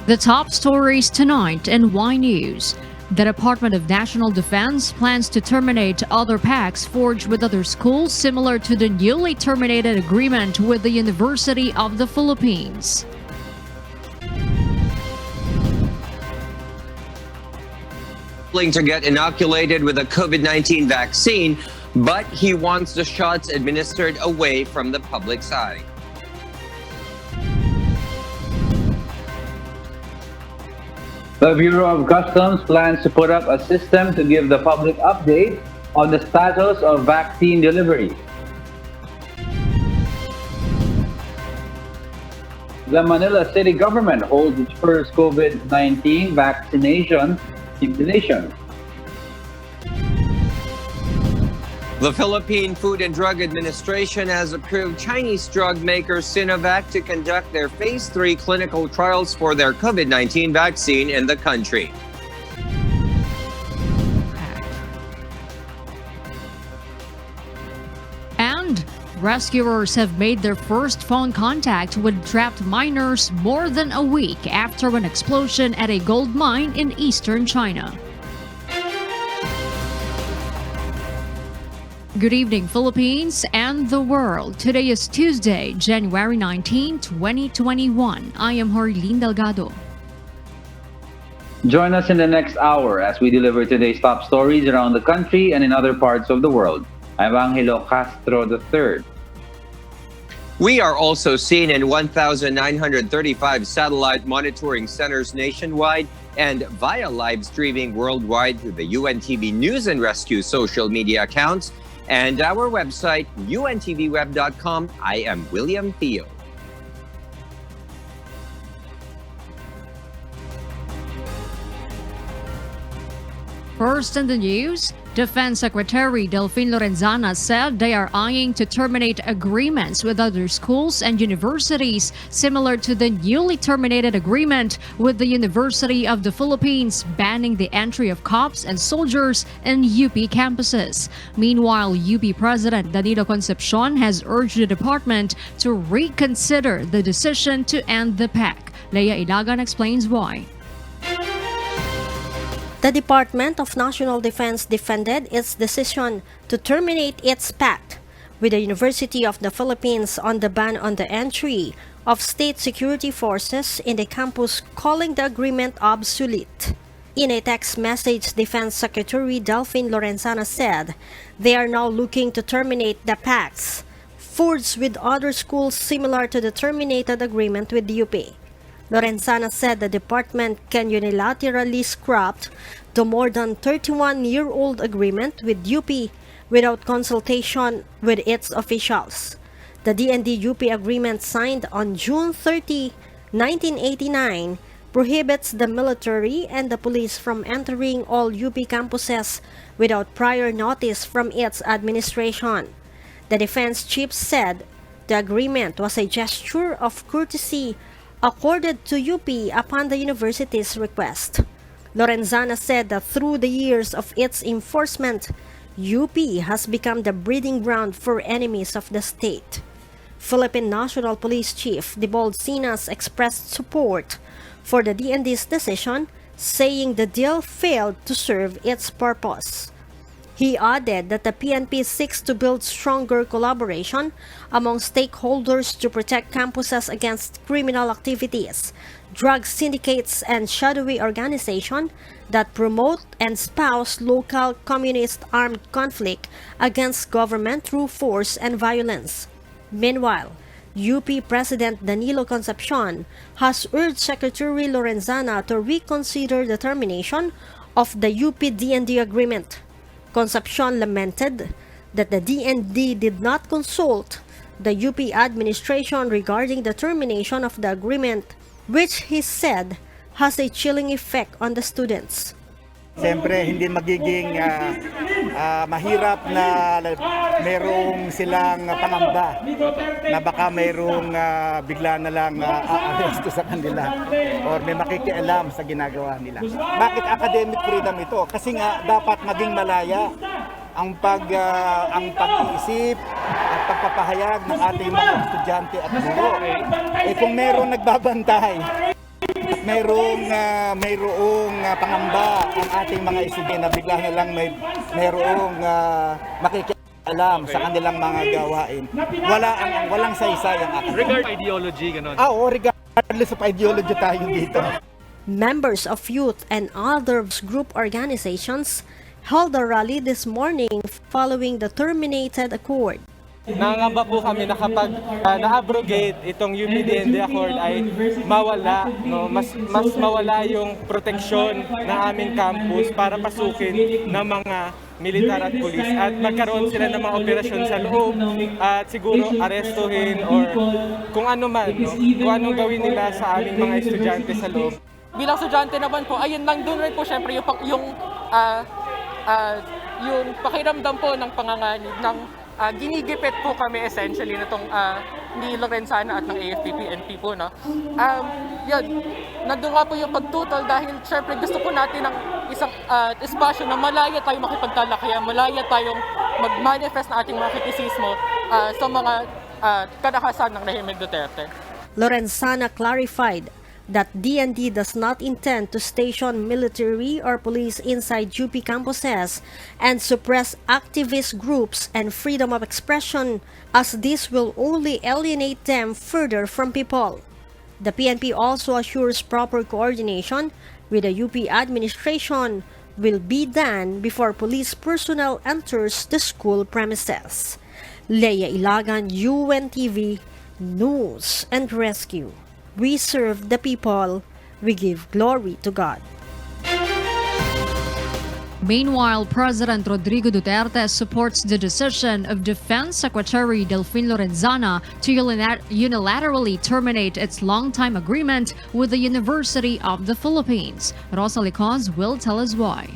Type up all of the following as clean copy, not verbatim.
The top stories tonight in Y News. The Department of National Defense plans to terminate other pacts forged with other schools similar to the newly terminated agreement with the University of the Philippines. To get inoculated with a COVID-19 vaccine, but he wants the shots administered away from the public's eye. The Bureau of Customs plans to put up a system to give the public update on the status of vaccine delivery. The Manila City government holds its first COVID-19 vaccination simulation. The Philippine Food and Drug Administration has approved Chinese drug maker Sinovac to conduct their Phase 3 clinical trials for their COVID-19 vaccine in the country. And rescuers have made their first phone contact with trapped miners more than a week after an explosion at a gold mine in eastern China. Good evening, Philippines and the world. Today is Tuesday, January 19, 2021. I am Jorlene Delgado. Join us in the next hour as we deliver today's top stories around the country and in other parts of the world. I'm Angelo Castro III. We are also seen in 1,935 satellite monitoring centers nationwide and via live streaming worldwide through the UNTV News and Rescue social media accounts and our website, untvweb.com. I am William Theo. First in the news, Defense Secretary Delfin Lorenzana said they are eyeing to terminate agreements with other schools and universities similar to the newly terminated agreement with the University of the Philippines banning the entry of cops and soldiers in UP campuses. Meanwhile, UP President Danilo Concepcion has urged the department to reconsider the decision to end the pact. Leia Ilagan explains why. The Department of National Defense defended its decision to terminate its pact with the University of the Philippines on the ban on the entry of state security forces in the campus, calling the agreement obsolete. In a text message, Defense Secretary Delfin Lorenzana said they are now looking to terminate the pacts forged with other schools similar to the terminated agreement with the UP. Lorenzana said the department can unilaterally scrap the more than 31-year-old agreement with UP without consultation with its officials. The DND-UP agreement signed on June 30, 1989 prohibits the military and the police from entering all UP campuses without prior notice from its administration. The defense chief said the agreement was a gesture of courtesy accorded to UP upon the university's request. Lorenzana said that through the years of its enforcement, UP has become the breeding ground for enemies of the state. Philippine National Police Chief Dibold Sinas expressed support for the DND's decision, saying the deal failed to serve its purpose. He added that the PNP seeks to build stronger collaboration among stakeholders to protect campuses against criminal activities, drug syndicates, and shadowy organizations that promote and espouse local communist armed conflict against government through force and violence. Meanwhile, UP President Danilo Concepcion has urged Secretary Lorenzana to reconsider the termination of the UP-DND agreement. Concepcion lamented that the DND did not consult the UP administration regarding the termination of the agreement, which he said has a chilling effect on the students. Siyempre, hindi magiging mahirap na merong silang pangamba na baka merong bigla na lang aaresto sa kanila or may makikialam sa ginagawa nila. Bakit academic freedom ito? Kasi nga dapat maging malaya ang pag-iisip at pagpapahayag ng ating mga estudyante at guro. Kung merong nagbabantay mayroong pangamba ang ating mga estudyante na bigla na lang mayroong makikialam sa kanilang mga gawain. Walang saysay ang ating. Regard ideology, ganon. Oo, regardless of ideology tayo dito. Members of youth and other group organizations held a rally this morning following the terminated accord. Nangangamba po kami na kapag na-abrogate itong UPDND Accord ay mawala, no? mas mawala yung proteksyon ng aming campus para pasukin ng mga militar at pulis at magkaroon sila ng mga operasyon sa loob at siguro arestuhin or kung ano man, no? Kung anong gawin nila sa aming mga estudyante sa loob. Bilang estudyante naman po, ayun lang doon rin po syempre yung pakiramdam po ng panganganib ng ginigipit po kami essentially nitong ni Lorenzana at ng AFP-PNP po, no? Yun, nandun nga po yung pagtutol dahil syempre gusto po natin ng isang espasyo na malaya tayong makipagtalakayan, malaya tayong mag-manifest na ating mga kritisismo sa mga kalakasan ng rehimeng Duterte. Lorenzana clarified that DND does not intend to station military or police inside UP campuses and suppress activist groups and freedom of expression, as this will only alienate them further from people. The PNP also assures proper coordination with the UP administration will be done before police personnel enters the school premises. Leia Ilagan, UNTV, News and Rescue. We serve the people. We give glory to God. Meanwhile, President Rodrigo Duterte supports the decision of Defense Secretary Delfin Lorenzana to unilaterally terminate its long-time agreement with the University of the Philippines. Rosa Licos will tell us why.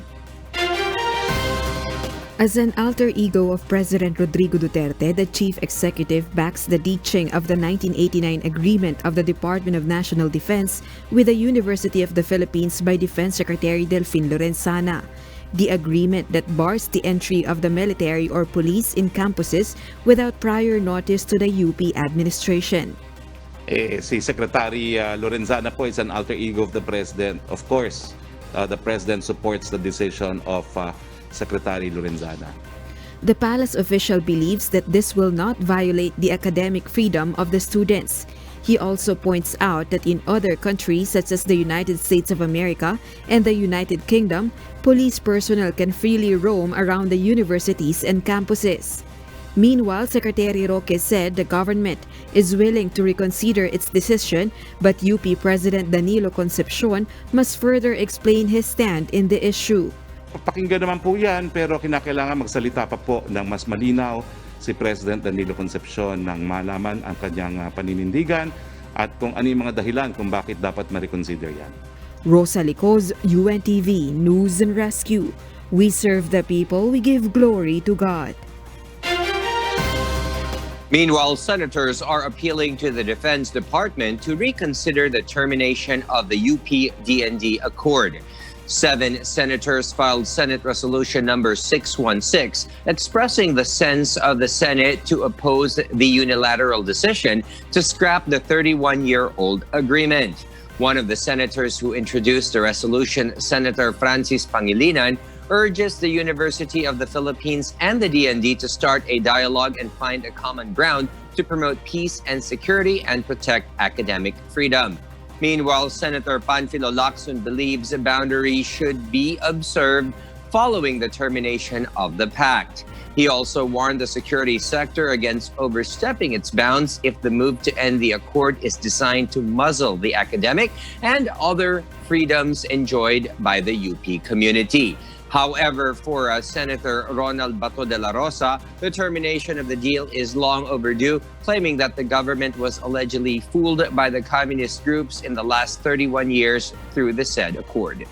As an alter ego of President Rodrigo Duterte, the chief executive backs the ditching of the 1989 agreement of the Department of National Defense with the University of the Philippines by Defense Secretary Delfin Lorenzana. The agreement that bars the entry of the military or police in campuses without prior notice to the UP administration. Si Secretary Lorenzana po is an alter ego of the President. Of course, the President supports the decision of Secretary Lorenzana. The palace official believes that this will not violate the academic freedom of the students. He also points out that in other countries such as the United States of America and the United Kingdom, police personnel can freely roam around the universities and campuses. Meanwhile, Secretary Roque said the government is willing to reconsider its decision, but UP President Danilo Concepcion must further explain his stand in the issue. Pakinggan naman po yan, pero kinakailangan magsalita pa po ng mas malinaw si President Danilo Concepcion nang malaman ang kanyang paninindigan at kung ano yung mga dahilan kung bakit dapat ma-reconsider yan. Rosa Licos, UNTV, News and Rescue. We serve the people, we give glory to God. Meanwhile, senators are appealing to the Defense Department to reconsider the termination of the UP-DND Accord. 7 senators filed Senate Resolution number 616, expressing the sense of the Senate to oppose the unilateral decision to scrap the 31-year-old agreement. One of the senators who introduced the resolution, Senator Francis Pangilinan, urges the University of the Philippines and the DND to start a dialogue and find a common ground to promote peace and security and protect academic freedom. Meanwhile, Senator Panfilo Lacson believes a boundary should be observed following the termination of the pact. He also warned the security sector against overstepping its bounds if the move to end the accord is designed to muzzle the academic and other freedoms enjoyed by the UP community. However, for Senator Ronald Bato de la Rosa, the termination of the deal is long overdue, claiming that the government was allegedly fooled by the communist groups in the last 31 years through the said accord.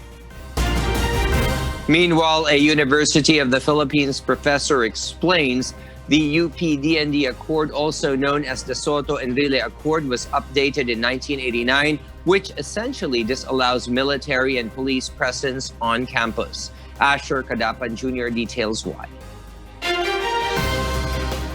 Meanwhile, a University of the Philippines professor explains the UP-DND Accord, also known as the Soto-Enrile Accord, was updated in 1989, which essentially disallows military and police presence on campus. Asher Kadapan Jr. details why.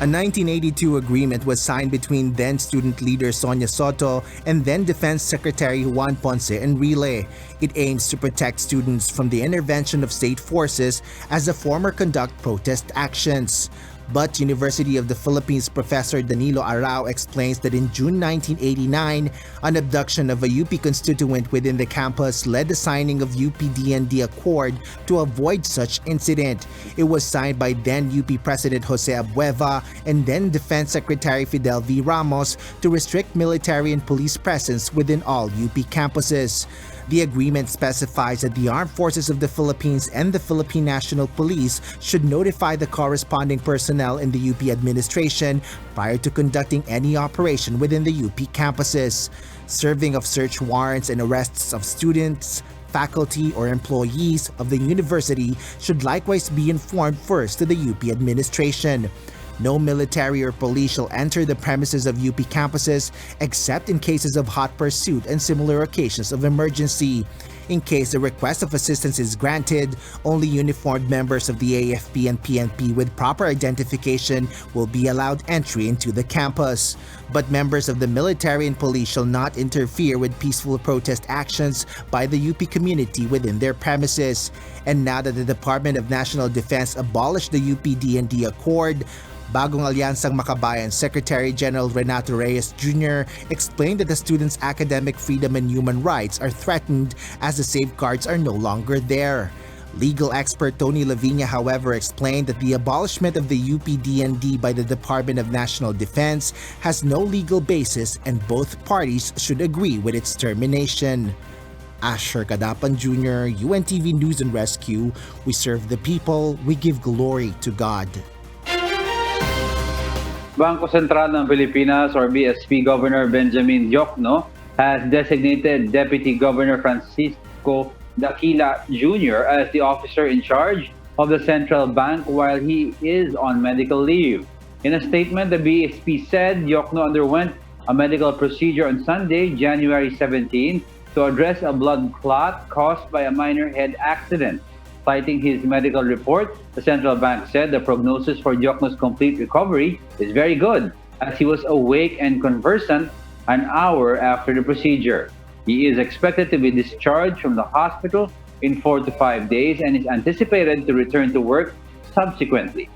A 1982 agreement was signed between then student leader Sonia Soto and then Defense Secretary Juan Ponce Enrile. It aims to protect students from the intervention of state forces as the former conduct protest actions. But University of the Philippines professor Danilo Arao explains that in June 1989, an abduction of a UP constituent within the campus led the signing of UP-DND Accord to avoid such incident. It was signed by then UP President Jose Abueva and then Defense Secretary Fidel V. Ramos to restrict military and police presence within all UP campuses. The agreement specifies that the Armed Forces of the Philippines and the Philippine National Police should notify the corresponding personnel in the UP administration prior to conducting any operation within the UP campuses. Serving of search warrants and arrests of students, faculty, or employees of the university should likewise be informed first to the UP administration. No military or police shall enter the premises of UP campuses except in cases of hot pursuit and similar occasions of emergency. In case a request of assistance is granted, only uniformed members of the AFP and PNP with proper identification will be allowed entry into the campus. But members of the military and police shall not interfere with peaceful protest actions by the UP community within their premises. And now that the Department of National Defense abolished the UP-DND Accord, Bagong Alyansang Makabayan Secretary General Renato Reyes Jr. explained that the students' academic freedom and human rights are threatened as the safeguards are no longer there. Legal expert Tony Lavinia, however, explained that the abolishment of the UP-DND by the Department of National Defense has no legal basis and both parties should agree with its termination. Asher Kadapan Jr., UNTV News and Rescue. We serve the people, we give glory to God. Bangko Sentral ng Pilipinas or BSP Governor Benjamin Diokno has designated Deputy Governor Francisco Daquila Jr. as the officer in charge of the central bank while he is on medical leave. In a statement, the BSP said Diokno underwent a medical procedure on Sunday, January 17, to address a blood clot caused by a minor head accident. Citing his medical report, the central bank said the prognosis for Diokno's complete recovery is very good, as he was awake and conversant an hour after the procedure. He is expected to be discharged from the hospital in 4 to 5 days and is anticipated to return to work subsequently.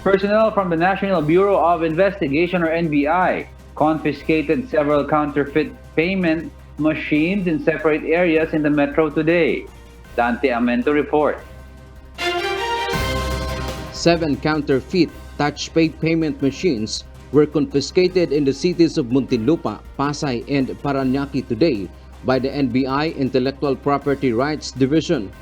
Personnel from the National Bureau of Investigation or NBI confiscated several counterfeit payment machines in separate areas in the metro today. Dante Amento report. 7 counterfeit touch-pay payment machines were confiscated in the cities of Muntinlupa, Pasay, and Parañaque today by the NBI Intellectual Property Rights Division.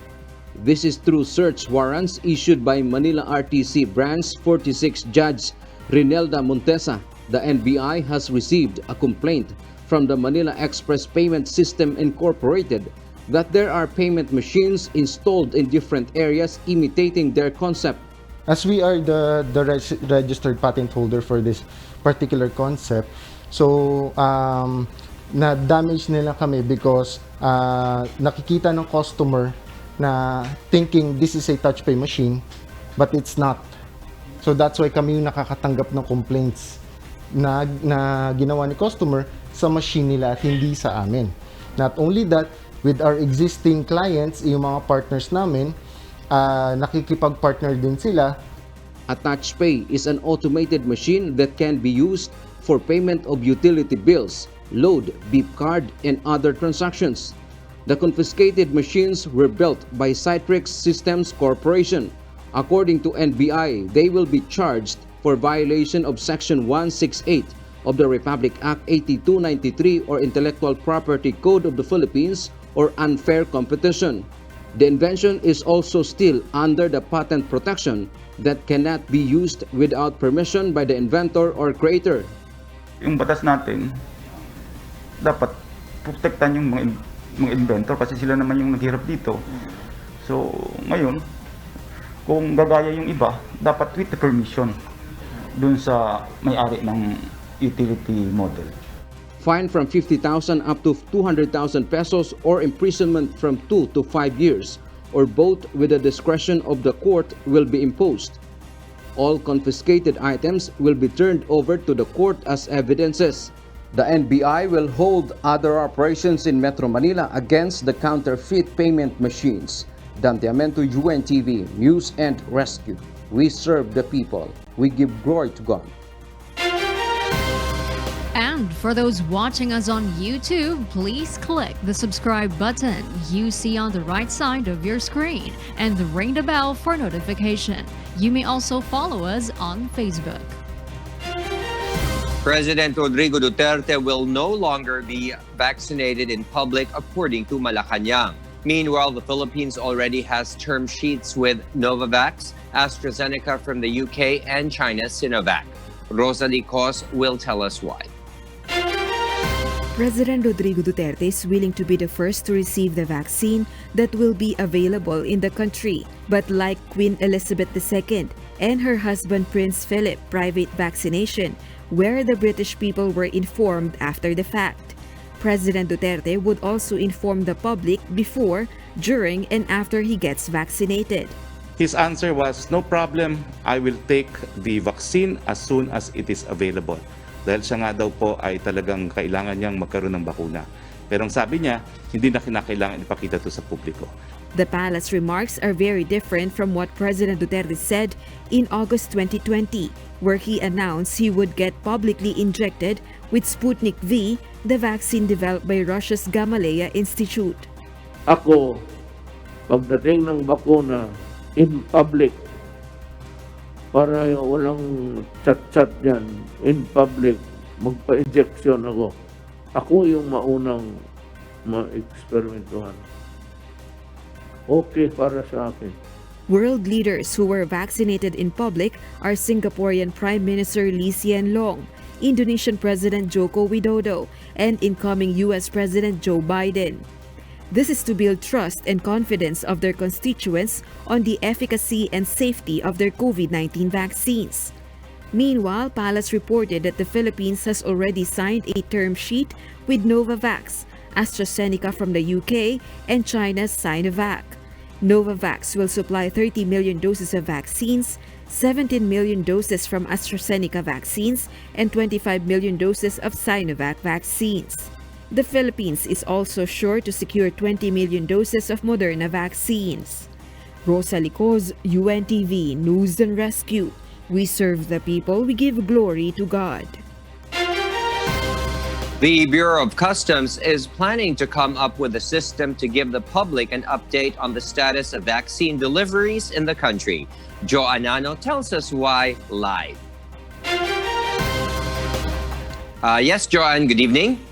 This is through search warrants issued by Manila RTC Branch 46 Judge Rinelda Montesa. The NBI has received a complaint from the Manila Express Payment System Incorporated that there are payment machines installed in different areas imitating their concept. As we are the registered patent holder for this particular concept, so na-damage nila kami because nakikita ng customer na thinking this is a touch pay machine, but it's not. So that's why kami yung nakakatanggap ng complaints na ginawa ni customer sa machine nila at hindi sa amin. Not only that, with our existing clients, yung mga partners namin, nakikipag-partner din sila. A TouchPay is an automated machine that can be used for payment of utility bills, load, beep card, and other transactions. The confiscated machines were built by Citrix Systems Corporation. According to NBI, they will be charged for violation of Section 168 of the Republic Act 8293 or Intellectual Property Code of the Philippines or unfair competition. The invention is also still under the patent protection that cannot be used without permission by the inventor or creator. Yung batas natin, dapat protektan yung mga inventor kasi sila naman yung naghirap dito. So, ngayon, kung gagaya yung iba, dapat with the permission dun sa may-ari ng utility model. Fine from 50,000 up to 200,000 pesos or imprisonment from 2 to 5 years or both with the discretion of the court will be imposed. All confiscated items will be turned over to the court as evidences. The NBI will hold other operations in Metro Manila against the counterfeit payment machines. Dante Amento, UNTV, News and Rescue. We serve the people. We give glory to God. And for those watching us on YouTube, please click the subscribe button you see on the right side of your screen and ring the bell for notification. You may also follow us on Facebook. President Rodrigo Duterte will no longer be vaccinated in public, according to Malacanang. Meanwhile, the Philippines already has term sheets with Novavax, AstraZeneca from the UK, and China's Sinovac. Rosalie Cos will tell us why. President Rodrigo Duterte is willing to be the first to receive the vaccine that will be available in the country. But like Queen Elizabeth II and her husband Prince Philip, private vaccination, where the British people were informed after the fact. President Duterte would also inform the public before, during, and after he gets vaccinated. His answer was, no problem, I will take the vaccine as soon as it is available. Dahil siya nga daw po ay talagang kailangan niyang magkaroon ng bakuna. Pero ang sabi niya, hindi na kinakailangan ipakita ito sa publiko. The palace remarks are very different from what President Duterte said in August 2020, where he announced he would get publicly injected with Sputnik V, the vaccine developed by Russia's Gamaleya Institute. Ako, pagdating ng bakuna in public, para walang chat-chat dyan, in public, magpa-injection ako. Ako yung maunang ma-experimentuhan. Okay para sa akin. World leaders who were vaccinated in public are Singaporean Prime Minister Lee Hsien Loong, Indonesian President Joko Widodo, and incoming US President Joe Biden. This is to build trust and confidence of their constituents on the efficacy and safety of their COVID-19 vaccines. Meanwhile, Palace reported that the Philippines has already signed a term sheet with Novavax, AstraZeneca from the UK, and China's Sinovac. Novavax will supply 30 million doses of vaccines, 17 million doses from AstraZeneca vaccines, and 25 million doses of Sinovac vaccines. The Philippines is also sure to secure 20 million doses of Moderna vaccines. Rosalie Cos, UNTV, News and Rescue. We serve the people, we give glory to God. The Bureau of Customs is planning to come up with a system to give the public an update on the status of vaccine deliveries in the country. Joe Anano tells us why live. Yes, Joanne, good evening.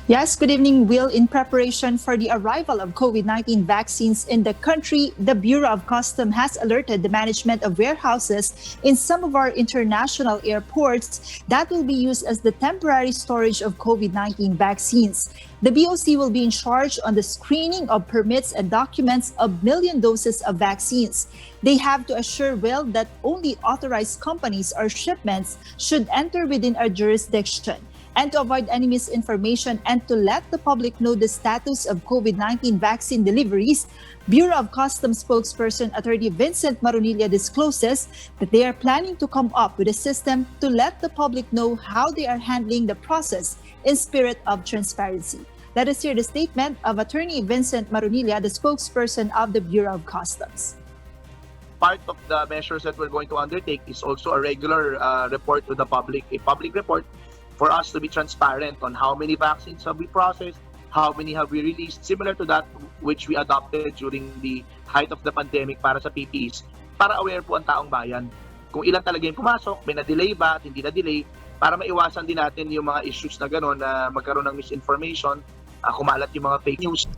Yes, good evening, Will. In preparation for the arrival of COVID-19 vaccines in the country, the Bureau of Customs has alerted the management of warehouses in some of our international airports that will be used as the temporary storage of COVID-19 vaccines. The BOC will be in charge on the screening of permits and documents of million doses of vaccines. They have to assure, Will, that only authorized companies or shipments should enter within our jurisdiction. And to avoid any misinformation and to let the public know the status of COVID-19 vaccine deliveries, Bureau of Customs spokesperson Attorney Vincent Marunilla discloses that they are planning to come up with a system to let the public know how they are handling the process in spirit of transparency. Let us hear the statement of Attorney Vincent Marunilla, the spokesperson of the Bureau of Customs. Part of the measures that we're going to undertake is also a regular report to the public, a public report for us to be transparent on how many vaccines have we processed, how many have we released, similar to that which we adopted during the height of the pandemic para sa PPEs, para aware po ang taong bayan kung ilan talaga yung pumasok, may na-delay ba at hindi na-delay, para maiwasan din natin yung mga issues na gano'n na magkaroon ng misinformation, kumalat yung mga fake news.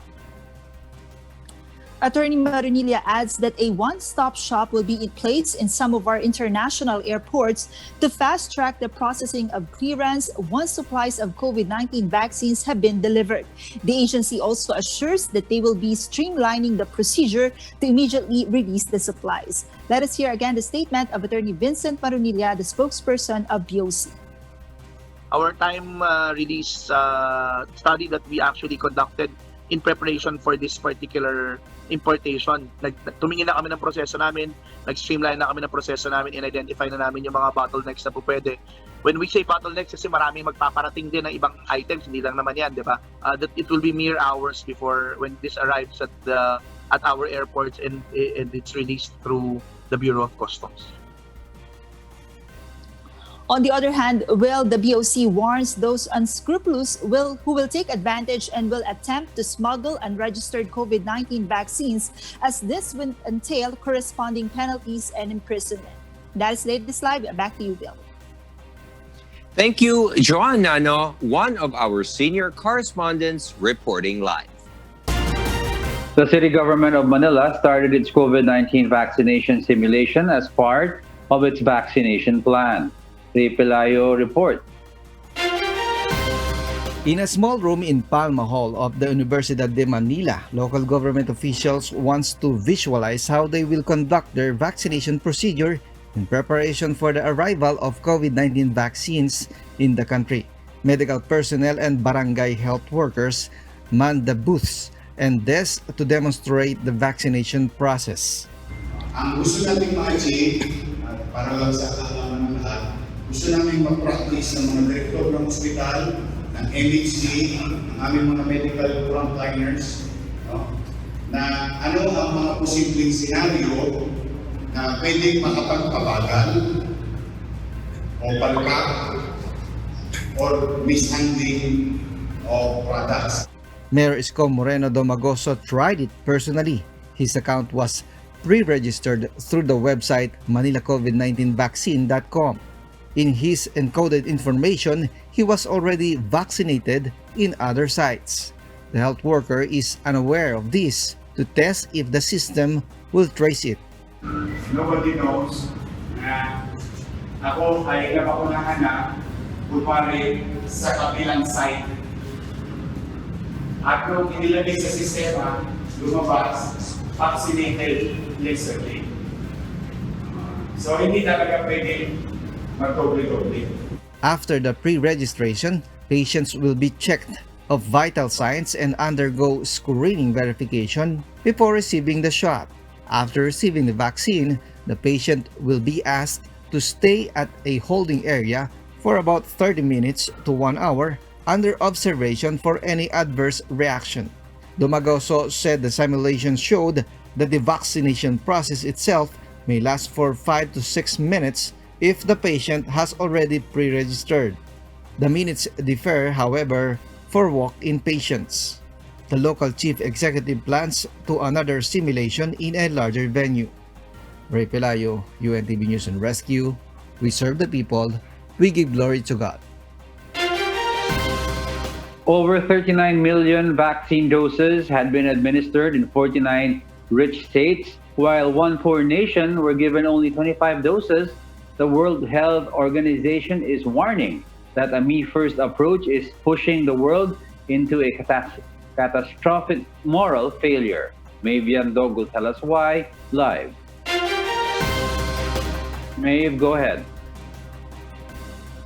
Attorney Marunilla adds that a one-stop shop will be in place in some of our international airports to fast-track the processing of clearance once supplies of COVID-19 vaccines have been delivered. The agency also assures that they will be streamlining the procedure to immediately release the supplies. Let us hear again the statement of Attorney Vincent Marunilla, the spokesperson of BOC. Our time release study that we actually conducted in preparation for this particular importation. Tumingin na kami ng proseso namin, nag-streamline na kami ng proseso namin, in-identify na namin yung mga bottlenecks na po pwede. When we say bottlenecks, kasi maraming magpaparating din ng ibang items, hindi lang naman yan, di ba? That it will be mere hours before when this arrives at our airports and it's released through the Bureau of Customs. On the other hand, the BOC warns those unscrupulous who will take advantage and will attempt to smuggle unregistered COVID-19 vaccines, as this will entail corresponding penalties and imprisonment. That is latest live. Back to you, Bill. Thank you, Joan Nano, one of our senior correspondents reporting live. The city government of Manila started its COVID-19 vaccination simulation as part of its vaccination plan. The Pelayo report. In a small room in Palma Hall of the Universidad de Manila, local government officials wants to visualize how they will conduct their vaccination procedure in preparation for the arrival of COVID-19 vaccines in the country. Medical personnel and barangay health workers manned the booths and desks to demonstrate the vaccination process. Ang gusto nating ma-achieve, para lang sa kaalaman ng lahat, gusto namin mag-practice ng mga direktor ng ospital, ng MHC, ng aming mga medical frontliners, no? Na ano ang mga posibleng senaryo na pwedeng makapagpabagal o palpak or mishandling of products. Mayor Isko Moreno Domagoso tried it personally. His account was pre-registered through the website manilacovid19vaccine.com. In his encoded information, he was already vaccinated in other sites. The health worker is unaware of this to test if the system will trace it. Nobody knows na ako ay napakunahan na kunwari sa kabilang site. At nung inilagay sa sistema, lumabas, vaccinated yesterday. So hindi talaga pwedeng magdoble-doble. After the pre-registration, patients will be checked of vital signs and undergo screening verification before receiving the shot. After receiving the vaccine, the patient will be asked to stay at a holding area for about 30 minutes to 1 hour under observation for any adverse reaction. Domagoso said the simulation showed that the vaccination process itself may last for 5 to 6 minutes if the patient has already pre-registered. The minutes differ, however, for walk-in patients. The local chief executive plans to another simulation in a larger venue. Ray Pelayo, UNTV News and Rescue. We serve the people. We give glory to God. Over 39 million vaccine doses had been administered in 49 rich states, while one poor nation were given only 25 doses. The World Health Organization is warning that a me-first approach is pushing the world into a catastrophic moral failure. Maeve Dog will tell us why live. Maeve, go ahead.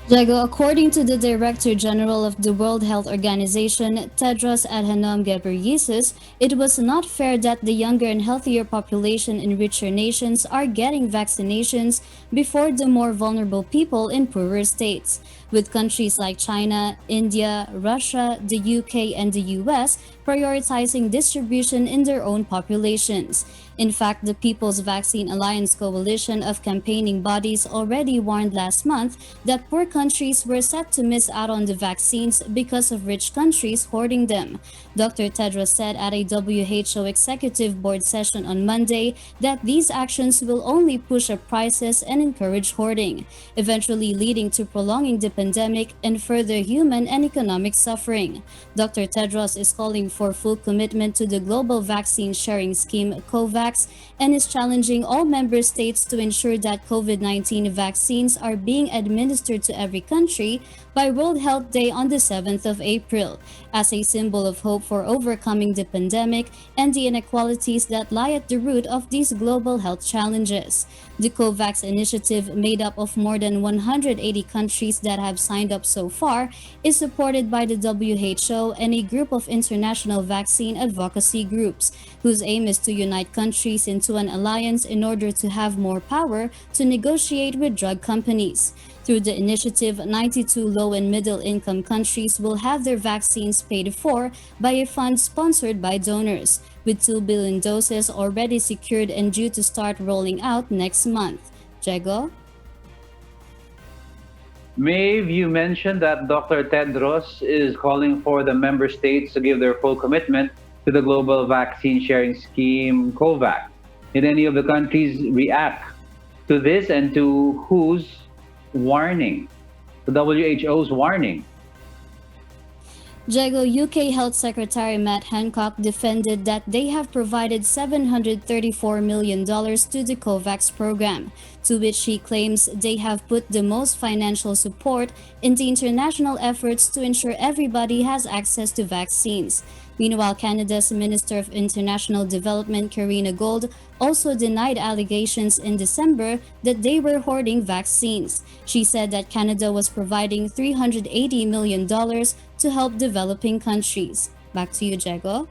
Diego, according to the Director General of the World Health Organization, Tedros Adhanom Ghebreyesus, it was not fair that the younger and healthier population in richer nations are getting vaccinations before the more vulnerable people in poorer states, with countries like China, India, Russia, the UK, and the US prioritizing distribution in their own populations. In fact, the People's Vaccine Alliance coalition of campaigning bodies already warned last month that poor countries were set to miss out on the vaccines because of rich countries hoarding them. Dr. Tedros said at a WHO executive board session on Monday that these actions will only push up prices and encourage hoarding, eventually leading to prolonging the pandemic and further human and economic suffering. Dr. Tedros is calling for full commitment to the global vaccine sharing scheme COVAX and is challenging all member states to ensure that COVID-19 vaccines are being administered to every country by World Health Day on the 7th of April, as a symbol of hope for overcoming the pandemic and the inequalities that lie at the root of these global health challenges. The COVAX initiative, made up of more than 180 countries that have signed up so far, is supported by the WHO and a group of international vaccine advocacy groups, whose aim is to unite countries into an alliance in order to have more power to negotiate with drug companies. Through the initiative, 92 low and middle income countries will have their vaccines paid for by a fund sponsored by donors, with 2 billion doses already secured and due to start rolling out next month. Jego? Maeve, you mentioned that Dr. Tedros is calling for the member states to give their full commitment to the global vaccine sharing scheme, COVAX. Did any of the countries react to this, and to whose warning? The WHO's warning. Jego, UK Health Secretary Matt Hancock defended that they have provided $734 million to the COVAX program, to which he claims they have put the most financial support in the international efforts to ensure everybody has access to vaccines. Meanwhile, Canada's Minister of International Development, Karina Gold, also denied allegations in December that they were hoarding vaccines. She said that Canada was providing $380 million to help developing countries. Back to you, Jego.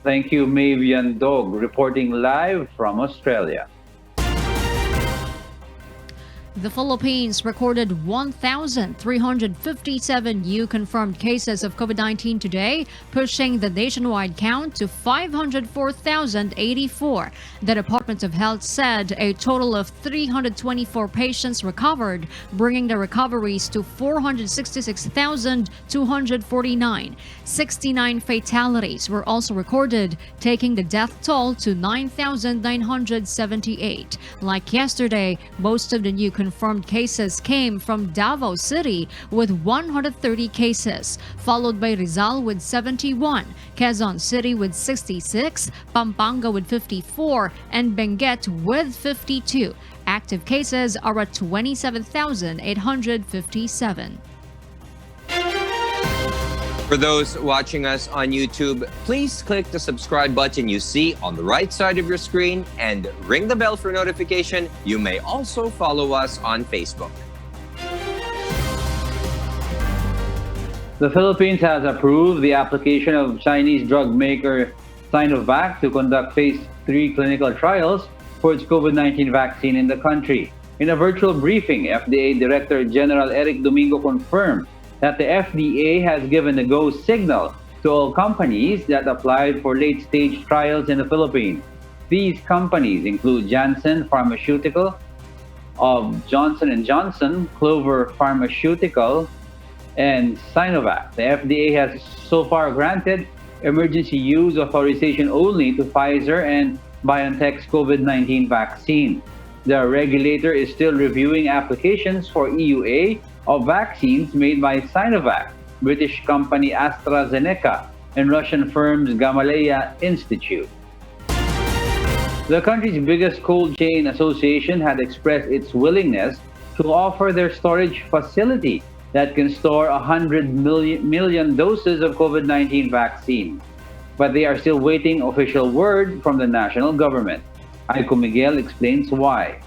Thank you, Maeve Yandog, reporting live from Australia. The Philippines recorded 1,357 new confirmed cases of COVID-19 today, pushing the nationwide count to 504,084. The Department of Health said a total of 324 patients recovered, bringing the recoveries to 466,249. 69 fatalities were also recorded, taking the death toll to 9,978. Like yesterday, most of the new confirmed cases came from Davao City with 130 cases, followed by Rizal with 71, Quezon City with 66, Pampanga with 54, and Benguet with 52. Active cases are at 27,857. For those watching us on YouTube, please click the subscribe button you see on the right side of your screen and ring the bell for notification. You may also follow us on Facebook. The Philippines has approved the application of Chinese drug maker Sinovac to conduct phase 3 clinical trials for its COVID-19 vaccine in the country. In a virtual briefing, FDA Director General Eric Domingo confirmed that the FDA has given the go signal to all companies that applied for late-stage trials in the Philippines. These companies include Janssen Pharmaceutical of Johnson & Johnson, Clover Pharmaceutical, and Sinovac. The FDA has so far granted emergency use authorization only to Pfizer and BioNTech's COVID-19 vaccine. The regulator is still reviewing applications for EUA of vaccines made by Sinovac, British company AstraZeneca, and Russian firms Gamaleya Institute. The country's biggest cold chain association had expressed its willingness to offer their storage facility that can store 100 million doses of COVID-19 vaccine. But they are still waiting official word from the national government. Aiko Miguel explains why.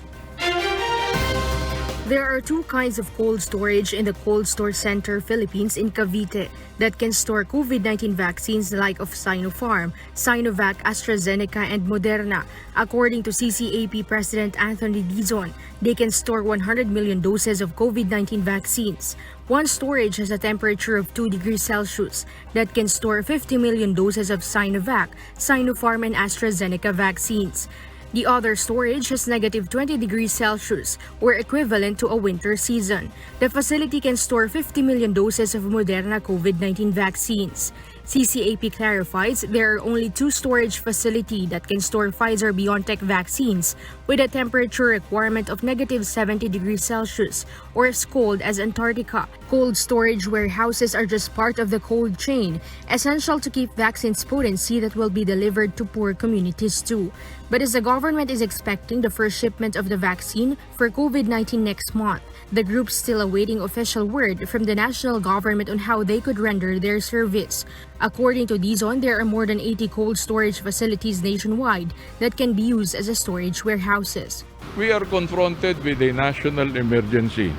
There are two kinds of cold storage in the Cold Store Center Philippines in Cavite that can store COVID-19 vaccines like of Sinopharm, Sinovac, AstraZeneca, and Moderna. According to CCAP President Anthony Dizon, they can store 100 million doses of COVID-19 vaccines. One storage has a temperature of 2 degrees Celsius that can store 50 million doses of Sinovac, Sinopharm, and AstraZeneca vaccines. The other storage has negative 20 degrees Celsius, or equivalent to a winter season. The facility can store 50 million doses of Moderna COVID-19 vaccines. CCAP clarifies there are only two storage facilities that can store Pfizer-BioNTech vaccines with a temperature requirement of negative 70 degrees Celsius, or as cold as Antarctica. Cold storage warehouses are just part of the cold chain, essential to keep vaccines potency that will be delivered to poor communities too. But as the government is expecting the first shipment of the vaccine for COVID-19 next month, the group's still awaiting official word from the national government on how they could render their service. According to Dizon, there are more than 80 cold storage facilities nationwide that can be used as a storage warehouses. We are confronted with a national emergency,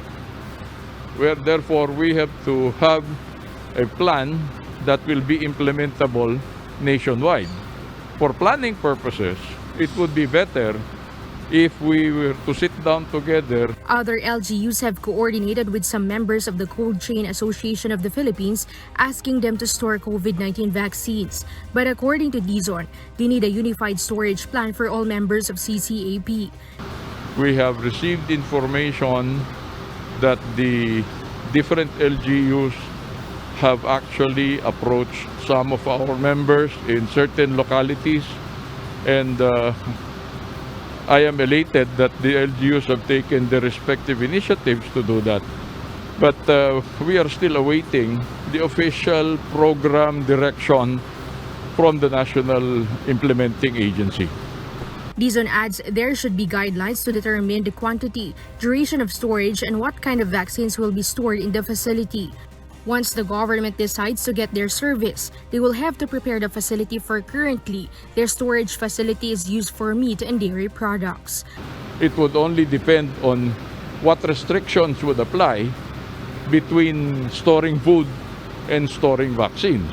where therefore we have to have a plan that will be implementable nationwide. For planning purposes, it would be better if we were to sit down together. Other LGUs have coordinated with some members of the Cold Chain Association of the Philippines, asking them to store COVID-19 vaccines. But according to Dizon, they need a unified storage plan for all members of CCAP. We have received information that the different LGUs have actually approached some of our members in certain localities, and I am elated that the LGUs have taken the respective initiatives to do that. But we are still awaiting the official program direction from the national implementing agency. Dizon adds there should be guidelines to determine the quantity, duration of storage, and what kind of vaccines will be stored in the facility. Once the government decides to get their service, they will have to prepare the facility for currently their storage facility is used for meat and dairy products. It would only depend on what restrictions would apply between storing food and storing vaccines.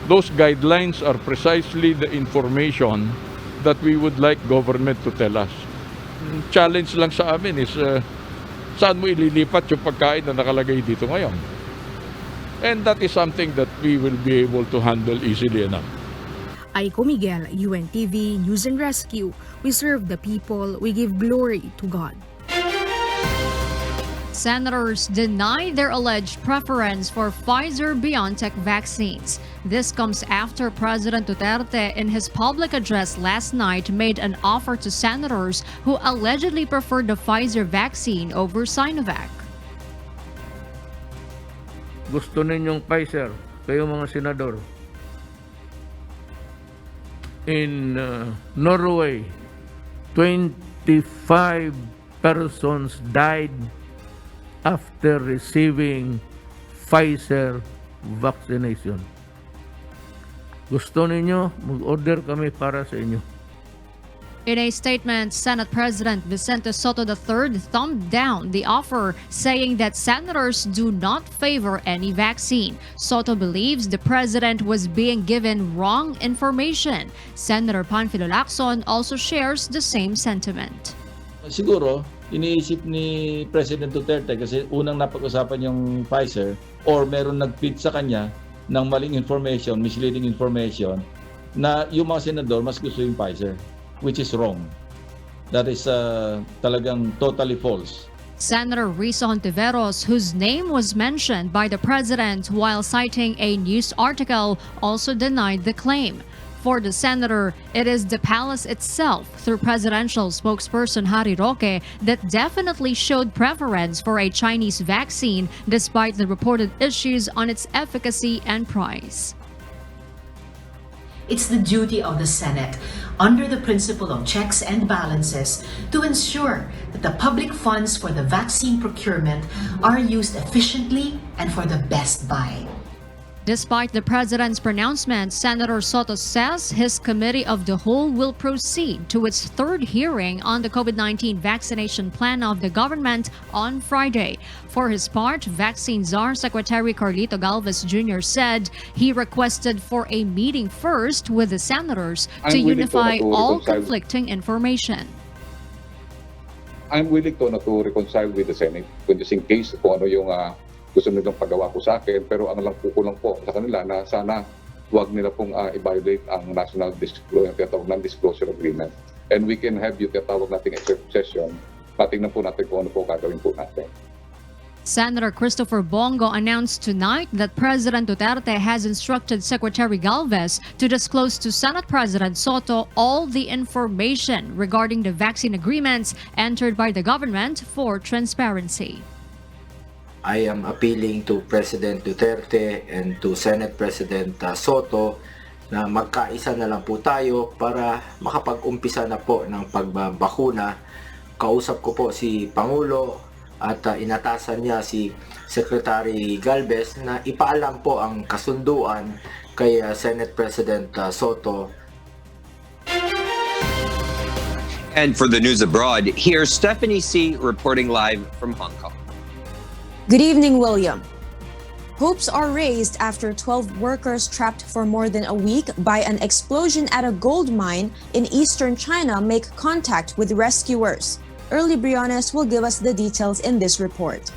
Those guidelines are precisely the information that we would like government to tell us. Challenge lang sa amin is saan mo ililipat yung pagkain na nakalagay dito ngayon. And that is something that we will be able to handle easily enough. Aiko Miguel, UNTV News and Rescue. We serve the people, we give glory to God. Senators deny their alleged preference for Pfizer-BioNTech vaccines. This comes after President Duterte, in his public address last night, made an offer to senators who allegedly preferred the Pfizer vaccine over Sinovac. Gusto ninyong Pfizer, kayo mga senador. In Norway, 25 persons died after receiving Pfizer vaccination. Gusto ninyo, mag-order kami para sa inyo. In a statement, Senate President Vicente Soto III thumbed down the offer, saying that senators do not favor any vaccine. Soto believes the president was being given wrong information. Senator Panfilo Lacson also shares the same sentiment. Siguro, iniisip ni President Duterte kasi unang napag-usapan yung Pfizer or meron nag-feed sa kanya ng maling information, misleading information na yung mga senador mas gusto yung Pfizer. Which is wrong. That is talagang totally false. Senator Risa Hontiveros, whose name was mentioned by the president while citing a news article, also denied the claim. For the senator, it is the palace itself, through presidential spokesperson Harry Roque, that definitely showed preference for a Chinese vaccine despite the reported issues on its efficacy and price. It's the duty of the Senate, under the principle of checks and balances, to ensure that the public funds for the vaccine procurement are used efficiently and for the best buy. Despite the president's pronouncement, Senator Soto says his committee of the whole will proceed to its third hearing on the COVID-19 vaccination plan of the government on Friday. For his part, Vaccine Czar Secretary Carlito Galvez Jr. said he requested for a meeting first with the senators to unify all conflicting information. I'm willing to reconcile with the Senate just in case kung ano yung gusto nilang pagawa po sa akin, pero ang lang po sa kanila na sana huwag nila pong i-violate ang national disclosure agreement. And we can have yung tinatawag nating executive session, patingnan po natin kung ano po gagawin po natin. Senator Christopher Bongo announced tonight that President Duterte has instructed Secretary Galvez to disclose to Senate President Soto all the information regarding the vaccine agreements entered by the government for transparency. I am appealing to President Duterte and to Senate President Soto na magkaisa na lang po tayo para makapag-umpisa na po ng pagbabakuna. Kausap ko po si Pangulo at inatasan niya si Secretary Galvez na ipaalam po ang kasunduan kay Senate President Soto. And for the news abroad, here's Stephanie C. reporting live from Hong Kong. Good evening, William. Hopes are raised after 12 workers trapped for more than a week by an explosion at a gold mine in eastern China make contact with rescuers. Early Briones will give us the details in this report.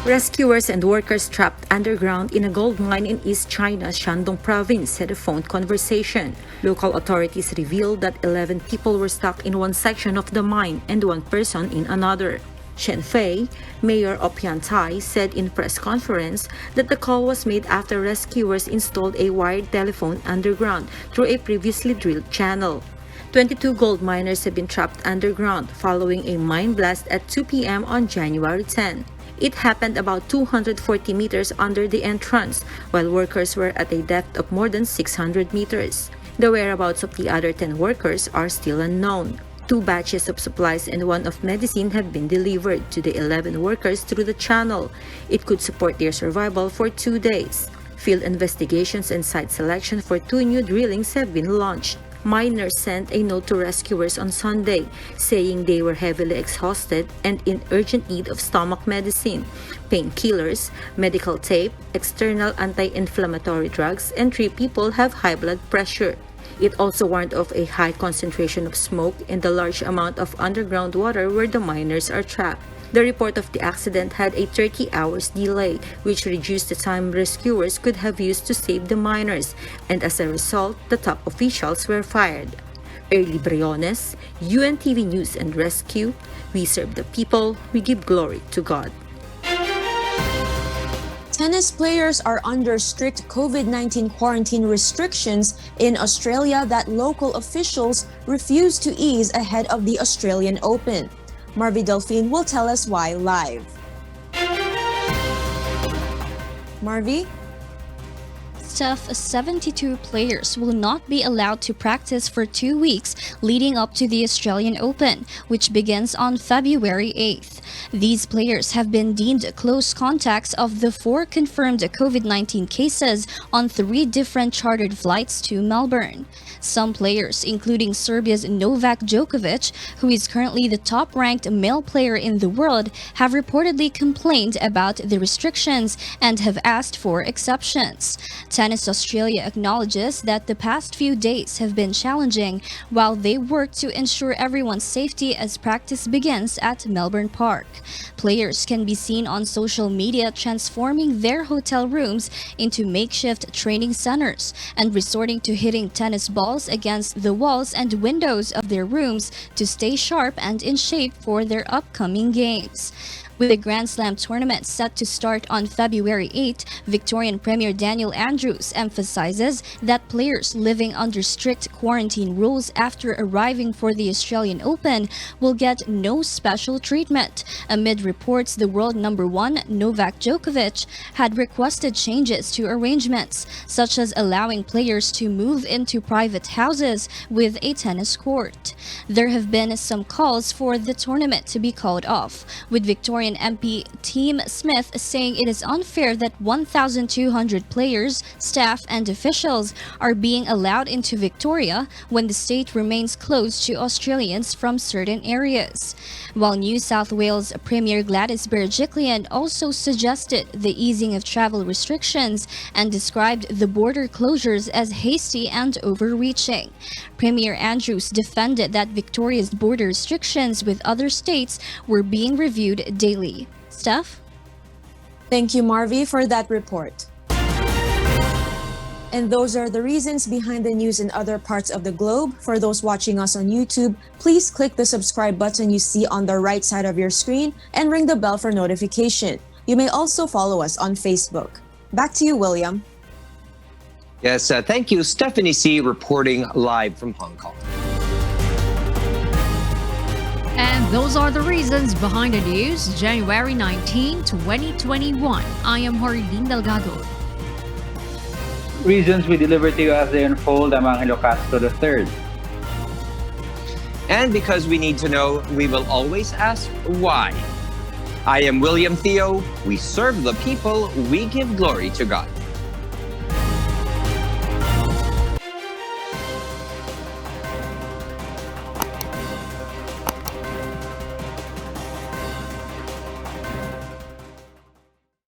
Rescuers and workers trapped underground in a gold mine in East China's Shandong province had a phone conversation. Local authorities revealed that 11 people were stuck in one section of the mine and one person in another. Shen Fei, mayor of Yantai, said in press conference that the call was made after rescuers installed a wired telephone underground through a previously drilled channel. 22 gold miners have been trapped underground following a mine blast at 2 p.m. on January 10. It happened about 240 meters under the entrance, while workers were at a depth of more than 600 meters. The whereabouts of the other 10 workers are still unknown. 2 batches of supplies and 1 of medicine have been delivered to the 11 workers through the channel. It could support their survival for 2 days. Field investigations and site selection for 2 new drillings have been launched. Miners sent a note to rescuers on Sunday, saying they were heavily exhausted and in urgent need of stomach medicine, painkillers, medical tape, external anti-inflammatory drugs, and 3 people have high blood pressure. It also warned of a high concentration of smoke and the large amount of underground water where the miners are trapped. The report of the accident had a 30 hours delay, which reduced the time rescuers could have used to save the miners, and as a result, the top officials were fired. Early Briones, UNTV News and Rescue. We serve the people, we give glory to God. Tennis players are under strict COVID-19 quarantine restrictions in Australia that local officials refuse to ease ahead of the Australian Open. Marvy Delphine will tell us why live. Marvy? Steph, 72 players will not be allowed to practice for 2 weeks leading up to the Australian Open, which begins on February 8th. These players have been deemed close contacts of the 4 confirmed COVID-19 cases on 3 different chartered flights to Melbourne. Some players, including Serbia's Novak Djokovic, who is currently the top-ranked male player in the world, have reportedly complained about the restrictions and have asked for exceptions. Tennis Australia acknowledges that the past few days have been challenging while they work to ensure everyone's safety as practice begins at Melbourne Park. Players can be seen on social media transforming their hotel rooms into makeshift training centers and resorting to hitting tennis balls against the walls and windows of their rooms to stay sharp and in shape for their upcoming games. With the Grand Slam tournament set to start on February 8, Victorian Premier Daniel Andrews emphasizes that players living under strict quarantine rules after arriving for the Australian Open will get no special treatment, amid reports the world number 1 Novak Djokovic had requested changes to arrangements, such as allowing players to move into private houses with a tennis court. There have been some calls for the tournament to be called off, with Victorian MP Tim Smith saying it is unfair that 1,200 players, staff and officials are being allowed into Victoria when the state remains closed to Australians from certain areas. While New South Wales Premier Gladys Berejiklian also suggested the easing of travel restrictions and described the border closures as hasty and overreaching. Premier Andrews defended that Victoria's border restrictions with other states were being reviewed daily. Steph? Thank you, Marvy, for that report. And those are the reasons behind the news in other parts of the globe. For those watching us on YouTube, please click the subscribe button you see on the right side of your screen and ring the bell for notification. You may also follow us on Facebook. Back to you, William. Yes, thank you. Stephanie C. reporting live from Hong Kong. And those are the reasons behind the news, January 19, 2021. I am Haridin Delgado. Reasons we deliver to you as they unfold. I'm Angelo Castro III. And because we need to know, we will always ask why. I am William Theo. We serve the people. We give glory to God.